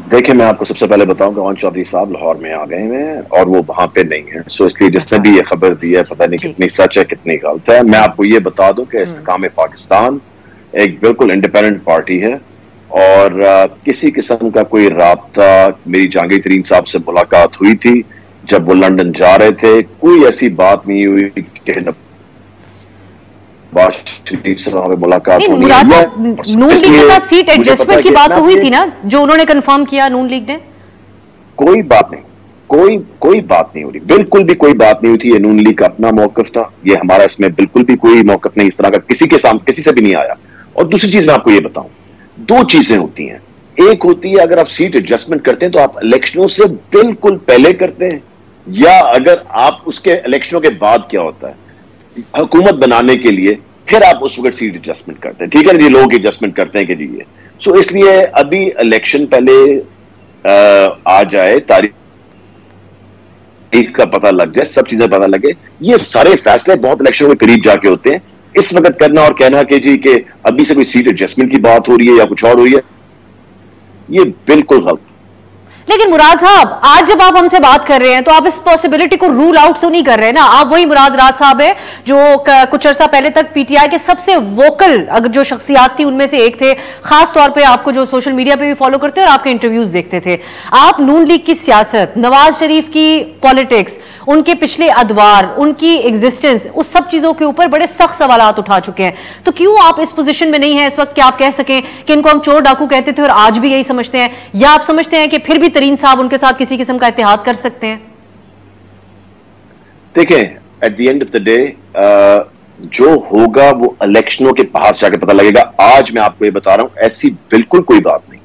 देखिए, मैं आपको सबसे पहले बताऊं कि ओन चौधरी साहब लाहौर में आ गए हैं और वो वहां पे नहीं है। सो इसलिए जिसने अच्छा। भी ये खबर दी है, पता नहीं जी। कितनी सच है कितनी गलत है। मैं आपको ये बता दूं कि इस्तेकाम पाकिस्तान एक बिल्कुल इंडिपेंडेंट पार्टी है और किसी किस्म का कोई राब्ता, मेरी जहांगीर तरीन साहब से मुलाकात हुई थी जब वो लंदन जा रहे थे, कोई ऐसी बात नहीं हुई कि नवाज शरीफ से वहां पे मुलाकात नहीं, होनी है। मुराद साहब, नून लीग के इसलिए साथ सीट मुझे पता है एडजस्टमेंट की कि बात तो हुई मैं थी ना, जो उन्होंने कंफर्म किया नून लीग ने। कोई बात नहीं, कोई बात नहीं हो रही, बिल्कुल भी कोई बात नहीं हुई थी। ये नून लीग का अपना मौकफ था, ये हमारा इसमें बिल्कुल भी कोई मौकफ नहीं इस तरह का किसी के सामने किसी से भी नहीं आया। और दूसरी चीज मैं आपको ये बताऊं, दो चीजें होती हैं। एक होती है अगर आप सीट एडजस्टमेंट करते हैं तो आप इलेक्शनों से बिल्कुल पहले करते हैं, या अगर आप उसके इलेक्शनों के बाद क्या होता है, हुकूमत बनाने के लिए फिर आप उस वक्त सीट एडजस्टमेंट करते हैं। ठीक है ना जी, लोग एडजस्टमेंट करते हैं कि जी ये सो इसलिए अभी इलेक्शन पहले आ जाए, तारीख का पता लग जाए, सब चीजें पता लगे, ये सारे फैसले बहुत इलेक्शन के करीब जाके होते हैं। इस वक्त करना और कहना कि जी कि अभी से कोई सीट एडजस्टमेंट की बात हो रही है या कुछ और हो रही है, ये बिल्कुल गलत। लेकिन मुराद साहब, आज जब आप हमसे बात कर रहे हैं तो आप इस पॉसिबिलिटी को रूल आउट तो नहीं कर रहे ना। आप वही मुराद राज साहब है जो कुछ अर्सा पहले तक पीटीआई के सबसे वोकल अगर जो शख्सियात थी उनमें से एक थे, खास तौर पे आपको जो सोशल मीडिया पे भी फॉलो करते और आपके इंटरव्यूज देखते थे। आप नून लीग की सियासत, नवाज शरीफ की पॉलिटिक्स, उनके पिछले अदवार, उनकी एग्जिस्टेंस, उस सब चीजों के ऊपर बड़े सख्त सवालात उठा चुके हैं। तो क्यों आप इस पोजीशन में नहीं है इस वक्त कि आप कह सकें कि इनको हम चोर डाकू कहते थे और आज भी यही समझते हैं, या आप समझते हैं कि फिर भी तरीन साहब उनके साथ किसी किस्म का इत्तेहाद कर सकते हैं? देखें, at the end of the day जो होगा वो इलेक्शनों के पास जाके पता लगेगा। आज मैं आपको ये बता रहा हूं, ऐसी बिल्कुल कोई बात नहीं।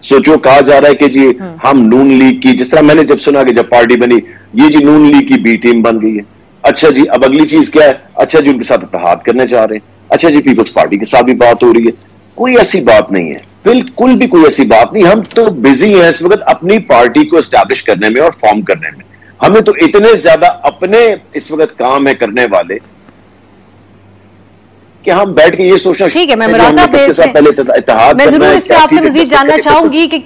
सो जो कहा जा रहा है कि जी हम नून लीग की, जिस तरह मैंने जब सुना कि जब पार्टी बनी, ये जी नून लीग की बी टीम बन गई है। अच्छा जी, अब अगली चीज क्या है? अच्छा जी, उनके साथ इत्तेहाद करने जा रहे हैं। अच्छा जी, पीपल्स पार्टी के साथ भी बात हो रही है। कोई ऐसी बात नहीं है, बिल्कुल भी कोई ऐसी बात नहीं। हम तो बिजी हैं इस वक्त अपनी पार्टी को एस्टैब्लिश करने में और फॉर्म करने में। हमें तो इतने ज्यादा अपने इस वक्त काम है करने वाले कि हम बैठ के ये सोचना। ठीक है, मैं मुराद साहब पहले इत्तेहाद मैं करना जरूर है, इस पे क्या आपसे सीट मजीद जानना एडजस्टमेंट चाहूंगी कि